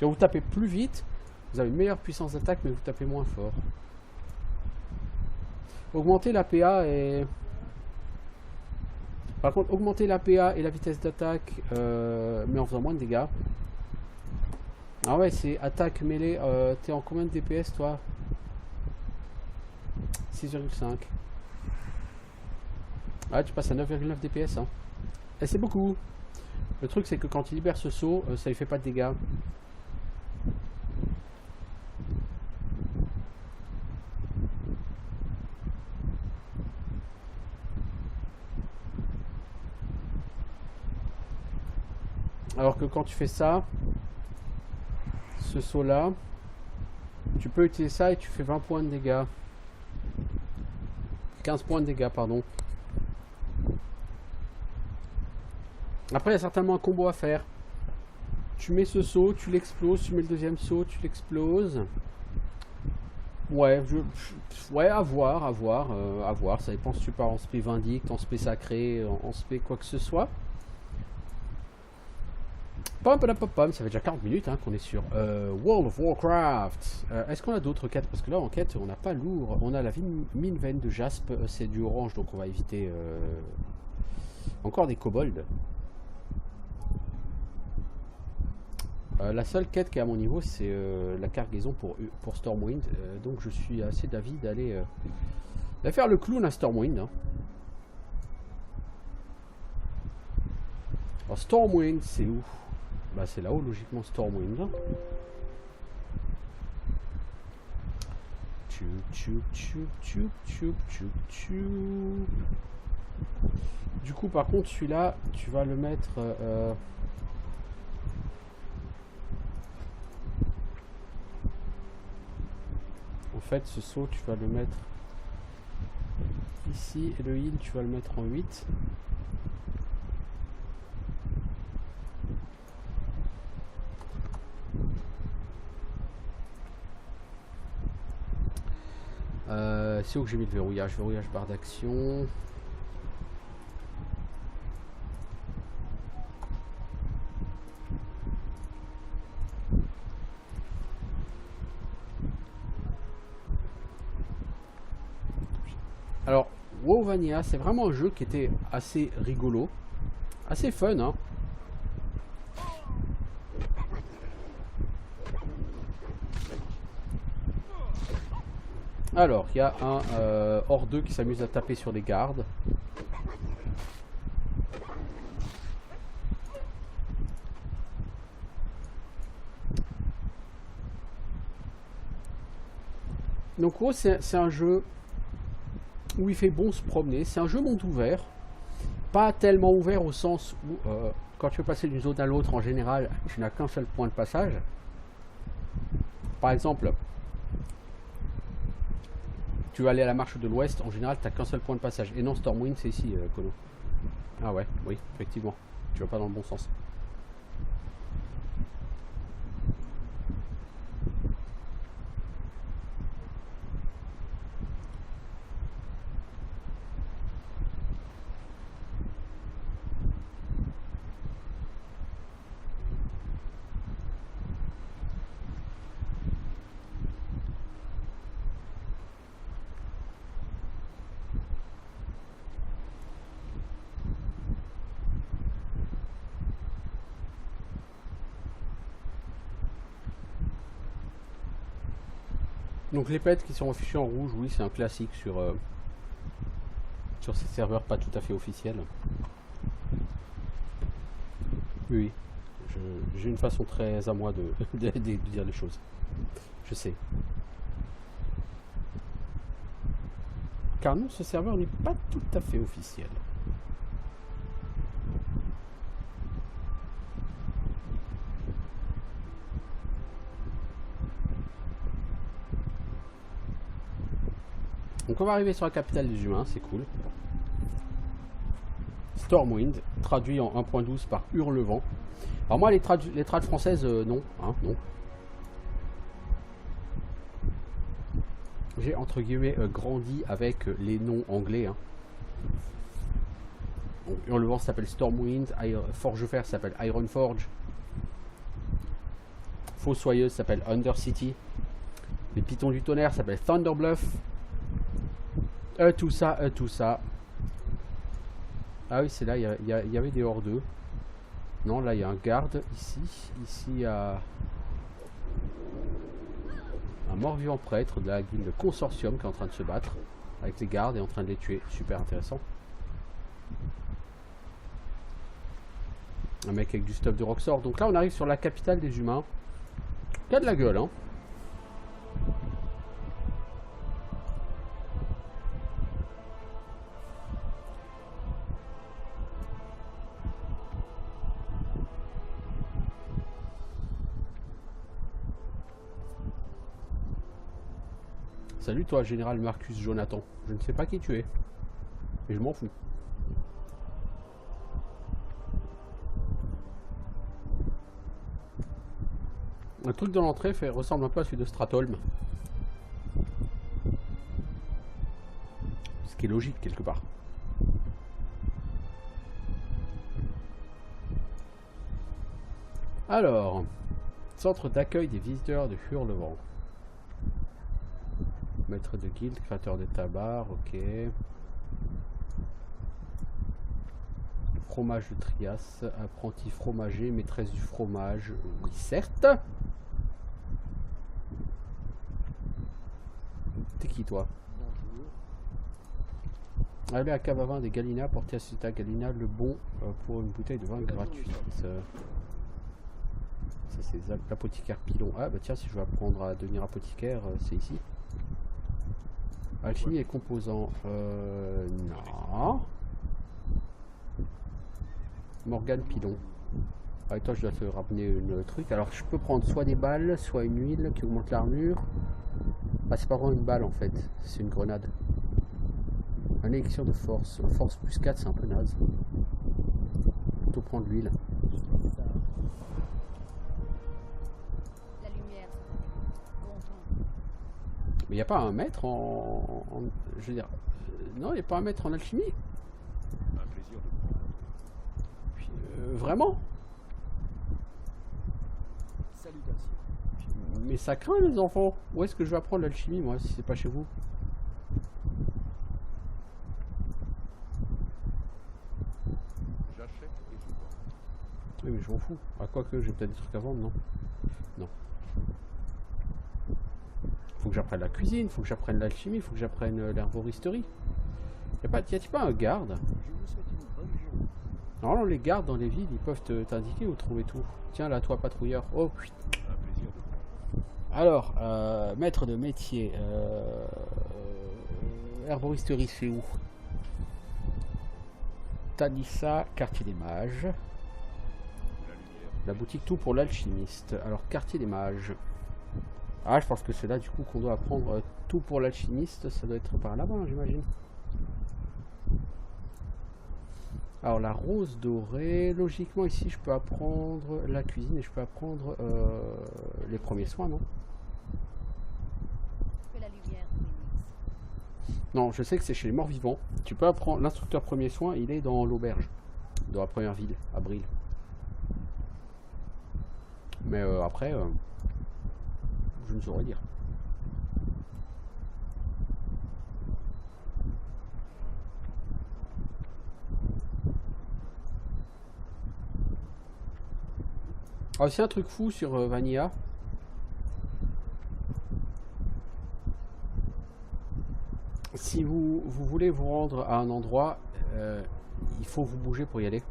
Vous tapez plus vite, vous avez une meilleure puissance d'attaque, mais vous tapez moins fort. Augmenter la PA et... Par contre, augmenter la PA et la vitesse d'attaque, mais en faisant moins de dégâts. Ah ouais, c'est attaque mêlée. T'es en combien de DPS toi? 6,5. Ah, tu passes à 9,9 DPS. Hein. Et c'est beaucoup. Le truc, c'est que quand il libère ce saut, ça lui fait pas de dégâts. Alors que quand tu fais ça, ce saut là, tu peux utiliser ça et tu fais 20 points de dégâts. 15 points de dégâts, pardon. Après, il y a certainement un combo à faire. Tu mets ce saut, tu l'exploses, tu mets le deuxième saut, tu l'exploses. Ouais, ouais, à voir, à voir, à voir. Ça dépend si tu pars en spé vindicte, en spé sacré, en spé quoi que ce soit. Pom, pom, pom, pom, ça fait déjà 40 minutes hein, qu'on est sur World of Warcraft. Est-ce qu'on a d'autres quêtes? Parce que là, en quête, on n'a pas lourd. On a la mine veine de jaspe, c'est du orange, donc on va éviter encore des kobolds. La seule quête qui est à mon niveau, c'est la cargaison pour Stormwind. Donc je suis assez d'avis d'aller faire le clown à Stormwind. Hein. Alors Stormwind, c'est où? Bah c'est là-haut logiquement Stormwind. Du coup par contre celui-là tu vas le mettre en fait ce saut tu vas le mettre ici et le heal tu vas le mettre en 8. C'est où que j'ai mis le verrouillage? Verrouillage barre d'action. Alors, WoW Vanilla, c'est vraiment un jeu qui était assez rigolo, assez fun, hein. Alors, il y a un hors 2 qui s'amuse à taper sur des gardes. Donc, WoW, c'est un jeu où il fait bon se promener. C'est un jeu monde ouvert. Pas tellement ouvert au sens où, quand tu veux passer d'une zone à l'autre, en général, tu n'as qu'un seul point de passage. Par exemple, tu vas aller à la marche de l'ouest, en général, tu n'as qu'un seul point de passage. Et non, Stormwind, c'est ici, Kono. Ah ouais, oui, effectivement. Tu vas pas dans le bon sens. Donc les pets qui sont affichés en rouge, oui, c'est un classique sur ces serveurs pas tout à fait officiels. Oui, j'ai une façon très à moi de dire les choses. Je sais. Car non, ce serveur n'est pas tout à fait officiel. Donc on va arriver sur la capitale des humains, c'est cool. Stormwind, traduit en 1.12 par Hurlevent. Alors moi les trad françaises, non, hein, non. J'ai entre guillemets grandi avec les noms anglais. Hein. Donc, Hurlevent s'appelle Stormwind, Forgefer s'appelle Ironforge. Fossoyeuse s'appelle Undercity. Les Pitons du Tonnerre s'appellent Thunderbluff. Tout ça. Ah oui, c'est là, il y avait des hors-deux. Non, là, il y a un garde ici. Ici, il y a un mort-vivant prêtre de la guilde Consortium qui est en train de se battre avec les gardes et en train de les tuer. Super intéressant. Un mec avec du stuff de Roxor. Donc là, on arrive sur la capitale des humains. Qui a de la gueule, hein. Salut toi, général Marcus Jonathan. Je ne sais pas qui tu es. Mais je m'en fous. Le truc dans l'entrée ressemble un peu à celui de Stratholm. Ce qui est logique quelque part. Alors, centre d'accueil des visiteurs de Hurlevent. Maître de guilde, créateur de tabac, ok. Fromage de Trias, apprenti fromager, maîtresse du fromage, oui certes. T'es qui toi? Bonjour. Allez à cave à vin des Galina, portez à Cita Galina le bon pour une bouteille de vin gratuite. Ça c'est l'apothicaire pilon. Ah bah tiens, si je veux apprendre à devenir apothicaire, c'est ici. Alchimie et composants. Non. Morgane pilon. Avec toi, je dois te ramener une truc. Alors, je peux prendre soit des balles, soit une huile qui augmente l'armure. Ah, c'est pas vraiment une balle en fait, c'est une grenade. Un élixir de force. Force plus 4, c'est un peu naze. Plutôt prendre l'huile. La lumière, content. Mais il n'y a pas un maître je veux dire. Non, il n'y a pas un maître en alchimie. Un plaisir de prendre. Vraiment? Salutations. Mais ça craint les enfants. Où est-ce que je vais apprendre l'alchimie moi si c'est pas chez vous? J'achète et je vends. Oui mais je m'en fous. Ah quoique j'ai peut-être des trucs à vendre, non? Non. Faut que j'apprenne la cuisine, faut que j'apprenne l'alchimie, faut que j'apprenne l'herboristerie. Y'a pas un garde? Je vous souhaite une bonne journée. Normalement les gardes dans les villes ils peuvent t'indiquer où trouver tout. Tiens là toi patrouilleur. Oh putain. Un plaisir de prendre. Alors, maître de métier, herboristerie, c'est où? Tanissa, quartier des mages. La lumière. La boutique tout pour l'alchimiste. Alors, quartier des mages. Ah, je pense que c'est là du coup qu'on doit apprendre tout pour l'alchimiste. Ça doit être par là-bas, j'imagine. Alors, la rose dorée. Logiquement, ici, je peux apprendre la cuisine et je peux apprendre les premiers soins, non? Que la lumière bénisse. Non, je sais que c'est chez les morts vivants. Tu peux apprendre l'instructeur premier soin, il est dans l'auberge, dans la première ville, à Bril. Mais après, je ne saurais dire. Ah, c'est un truc fou sur Vanilla. si vous voulez vous rendre à un endroit, il faut vous bouger pour y aller.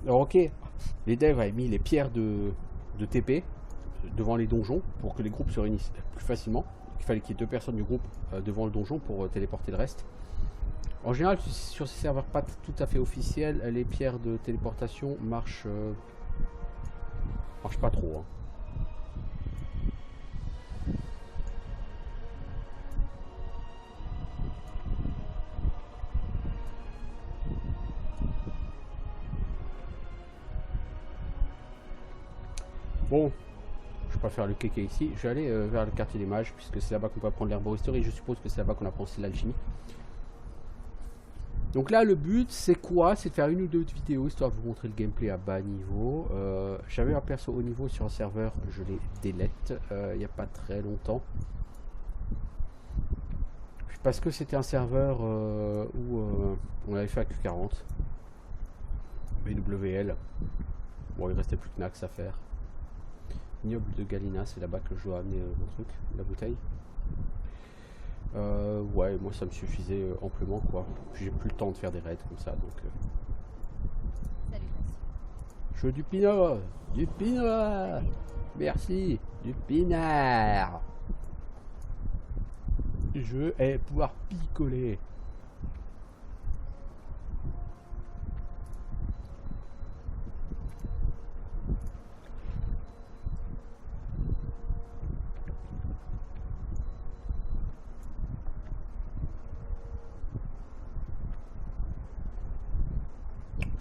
Alors ok, les devs avaient mis les pierres de TP devant les donjons pour que les groupes se réunissent plus facilement. Il fallait qu'il y ait 2 personnes du groupe devant le donjon pour téléporter le reste. En général, sur ces serveurs pas tout à fait officiels, les pierres de téléportation marchent pas trop. Hein. Bon, je vais pas faire le kéké ici. Je vais aller vers le quartier des mages, puisque c'est là-bas qu'on peut apprendre l'herboristerie. Je suppose que c'est là-bas qu'on apprend aussi l'alchimie. Donc là, le but, c'est quoi? C'est de faire 1 ou 2 vidéos, histoire de vous montrer le gameplay à bas niveau. J'avais un perso haut niveau sur un serveur, je l'ai délete il n'y a pas très longtemps. Parce que c'était un serveur où on avait fait à Q40. BWL. Bon, il restait plus que Nax à faire. Ignoble de Galina, c'est là-bas que je dois amener mon truc, la bouteille. Ouais, moi ça me suffisait amplement quoi. J'ai plus le temps de faire des raids comme ça donc. Salutations. Je veux du pinot. Du pinot. Merci. Du pinard. Je vais pouvoir picoler.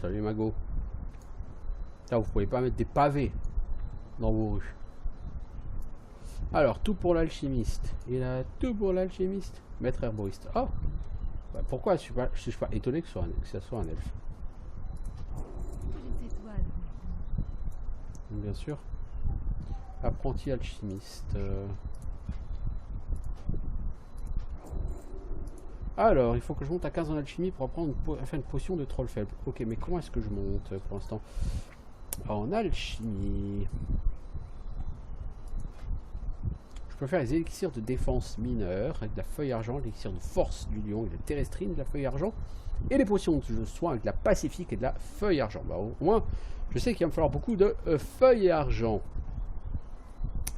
Salut Mago. Là, vous pouvez pas mettre des pavés dans vos rues. Alors, tout pour l'alchimiste. Il a tout pour l'alchimiste. Maître herboriste. Oh bah, pourquoi je suis pas étonné que ça soit un elfe. Les étoiles. Bien sûr. Apprenti alchimiste. Alors, il faut que je monte à 15 en alchimie pour apprendre une potion de troll faible. Ok, mais comment est-ce que je monte pour l'instant? En alchimie. Je peux faire les élixirs de défense mineurs avec de la feuille argent, l'élixir de force du lion et la terrestrine de la feuille argent. Et les potions de soin avec de la pacifique et de la feuille argent. Bah, au moins, je sais qu'il va me falloir beaucoup de feuilles argent.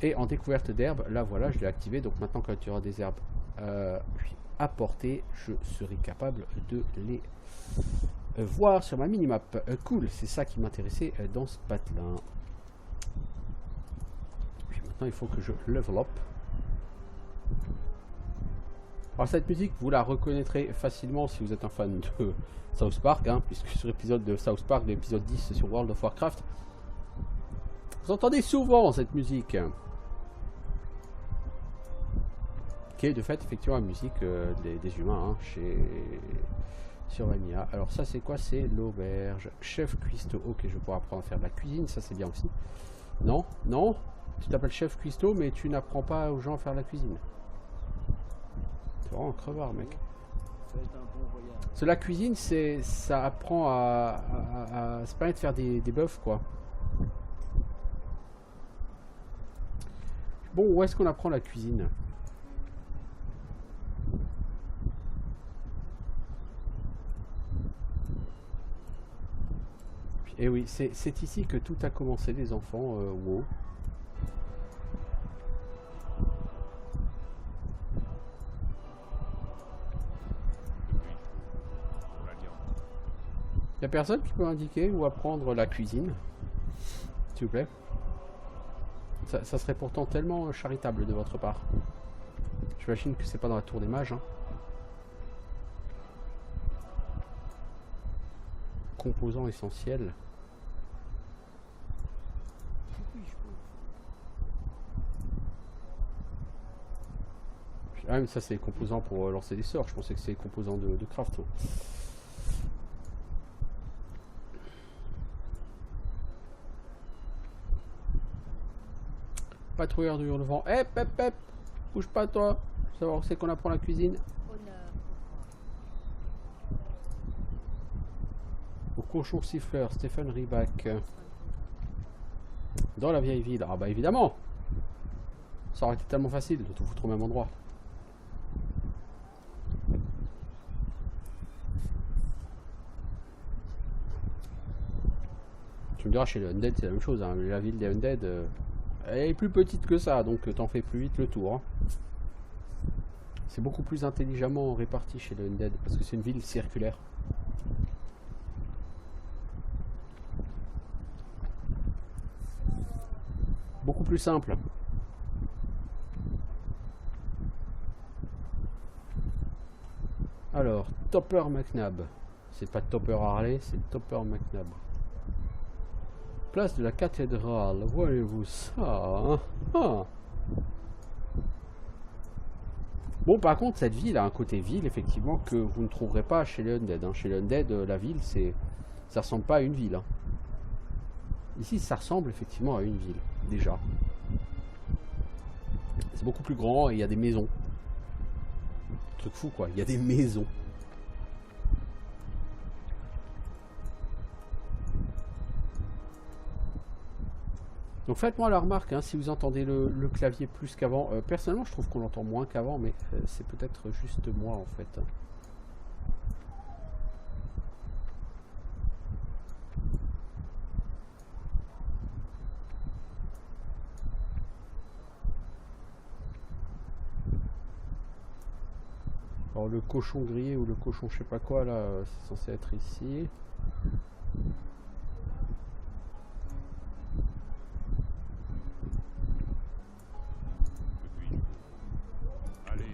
Et en découverte d'herbes, là voilà, je l'ai activé. Donc maintenant, quand tu auras des herbes à portée, je serai capable de les voir sur ma minimap. Cool, c'est ça qui m'intéressait dans ce patelin. Puis maintenant, il faut que je level up. Alors cette musique, vous la reconnaîtrez facilement si vous êtes un fan de South Park, hein, puisque sur l'épisode de South Park, l'épisode 10 sur World of Warcraft, vous entendez souvent cette musique. Qui est de fait effectivement la musique des humains hein, sur Vanilla. Alors ça c'est quoi? C'est l'auberge. Chef cuistot. Ok, je vais pouvoir apprendre à faire de la cuisine, ça c'est bien aussi. Non, non, tu t'appelles chef cuistot mais tu n'apprends pas aux gens à faire la cuisine. C'est vraiment un crevard mec. Faites un bon voyage. C'est la cuisine, ça apprend à se permettre de faire des bœufs quoi. Bon, où est-ce qu'on apprend la cuisine? Et oui, c'est ici que tout a commencé, les enfants. WoW. Y'a personne qui peut indiquer où apprendre la cuisine, s'il vous plaît? Ça serait pourtant tellement charitable de votre part. J'imagine que c'est pas dans la tour des mages. Hein. Composants essentiels. Ah mais ça c'est les composants pour lancer des sorts. Je pensais que c'est les composants de craft. Patrouilleur du Hurlevent. Hep hep hep. Bouge pas toi. Savoir où c'est qu'on apprend la cuisine. Honneur Au cochon siffleur, Stephen Riback. Dans la vieille ville. Ah bah évidemment. Ça aurait été tellement facile de tout foutre au même endroit. Tu me diras, chez les Undead, c'est la même chose. Hein. La ville des Undead, elle est plus petite que ça, donc t'en fais plus vite le tour. Hein. C'est beaucoup plus intelligemment réparti chez les Undead, parce que c'est une ville circulaire. Beaucoup plus simple. Alors, Topper McNabb. C'est pas Topper Harley, c'est Topper McNabb. Place de la cathédrale, voyez-vous ça hein ah. Bon, par contre, cette ville a un côté ville, effectivement, que vous ne trouverez pas chez les Undead. Hein. Chez les Undead, la ville, ça ressemble pas à une ville. Hein. Ici, ça ressemble effectivement à une ville, déjà. C'est beaucoup plus grand et il y a des maisons. Truc fou, quoi. Il y a des maisons. Donc faites-moi la remarque hein, si vous entendez le clavier plus qu'avant. Personnellement, je trouve qu'on l'entend moins qu'avant, mais c'est peut-être juste moi en fait. Alors le cochon grillé ou le cochon je sais pas quoi là, c'est censé être ici.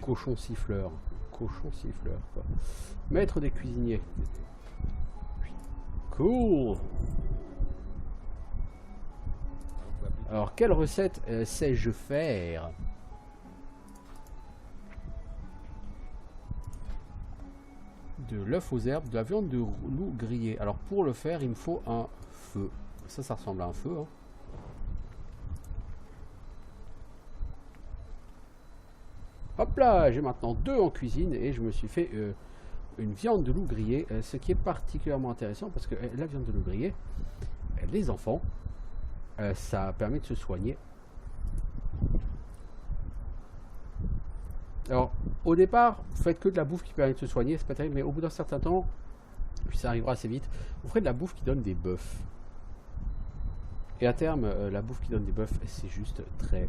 Cochon siffleur. Cochon siffleur, quoi. Maître des cuisiniers. Cool. Alors, quelle recette sais-je faire? De l'œuf aux herbes, de la viande de loup grillée. Alors, pour le faire, il me faut un feu. Ça ressemble à un feu, hein. Hop là, j'ai maintenant 2 en cuisine et je me suis fait une viande de loup grillée, ce qui est particulièrement intéressant parce que la viande de loup grillée, les enfants, ça permet de se soigner. Alors, au départ, vous faites que de la bouffe qui permet de se soigner, c'est pas terrible, mais au bout d'un certain temps, puis ça arrivera assez vite, vous ferez de la bouffe qui donne des buffs. Et à terme, la bouffe qui donne des buffs, c'est juste très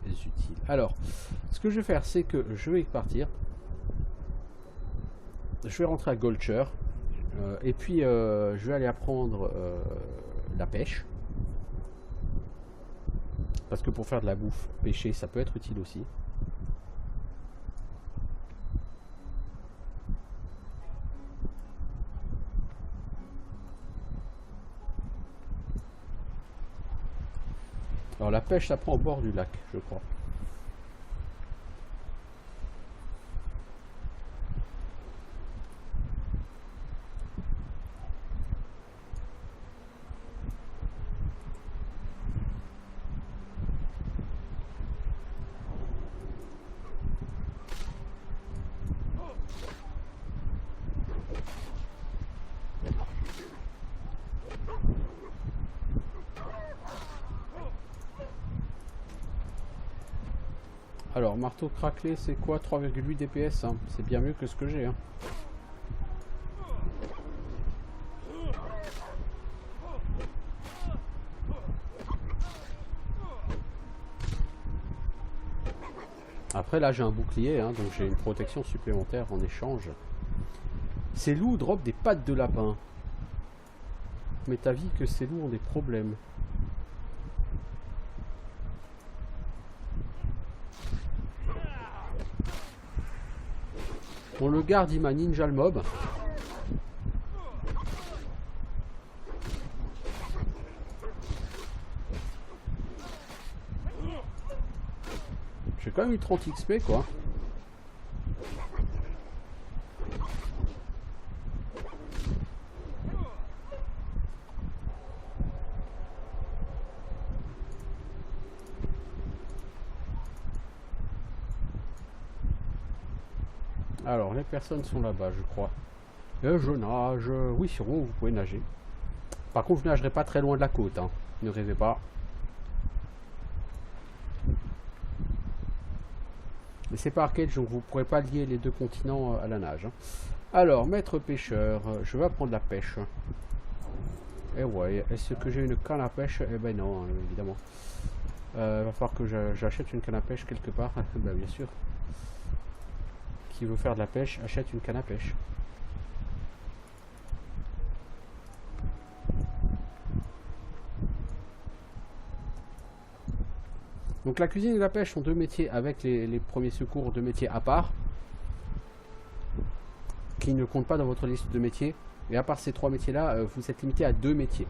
utile. Alors, ce que je vais faire, c'est que je vais partir. Je vais rentrer à Golcher. Et puis, je vais aller apprendre la pêche. Parce que pour faire de la bouffe, pêcher, ça peut être utile aussi. Alors la pêche, ça prend au bord du lac, je crois. Alors, marteau craquelé, c'est quoi? 3,8 DPS, hein. C'est bien mieux que ce que j'ai. Hein. Après, là, j'ai un bouclier, hein, donc j'ai une protection supplémentaire en échange. Ces loups drop des pattes de lapin. Mais t'as vu que ces loups ont des problèmes. Bon, le garde il m'a ninja le mob. J'ai quand même eu 30 XP quoi. Alors, les personnes sont là-bas, je crois. Je nage. Oui, sur vous, vous pouvez nager. Par contre, je ne nagerai pas très loin de la côte. Hein. Ne rêvez pas. Mais c'est pas arcade, donc vous ne pourrez pas lier les deux continents à la nage. Hein. Alors, maître pêcheur, je vais apprendre la pêche. Et ouais, est-ce que j'ai une canne à pêche? Eh ben non, évidemment. Va falloir que j'achète une canne à pêche quelque part. Bah bien sûr. Qui veut faire de la pêche, achète une canne à pêche. Donc la cuisine et la pêche sont deux métiers avec les premiers secours, deux métiers à part. Qui ne comptent pas dans votre liste de métiers. Et à part ces trois métiers-là, vous êtes limité à deux métiers.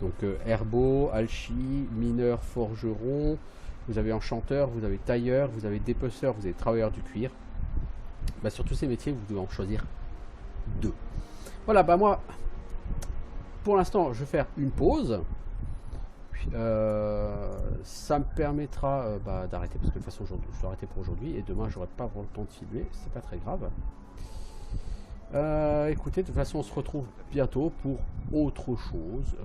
Donc herbeau, alchi, mineur, forgeron. Vous avez enchanteur, vous avez tailleur, vous avez dépeceur, vous avez travailleur du cuir. Bah, sur tous ces métiers, vous devez en choisir deux. Voilà, bah moi, pour l'instant, je vais faire une pause. Puis, ça me permettra d'arrêter, parce que de toute façon, je dois arrêter pour aujourd'hui. Et demain, j'aurai pas vraiment le temps de filmer, c'est pas très grave. Écoutez, de toute façon, on se retrouve bientôt pour autre chose.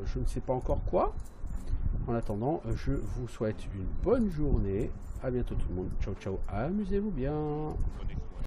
Je ne sais pas encore quoi. En attendant, je vous souhaite une bonne journée. À bientôt tout le monde. Ciao, ciao. Amusez-vous bien.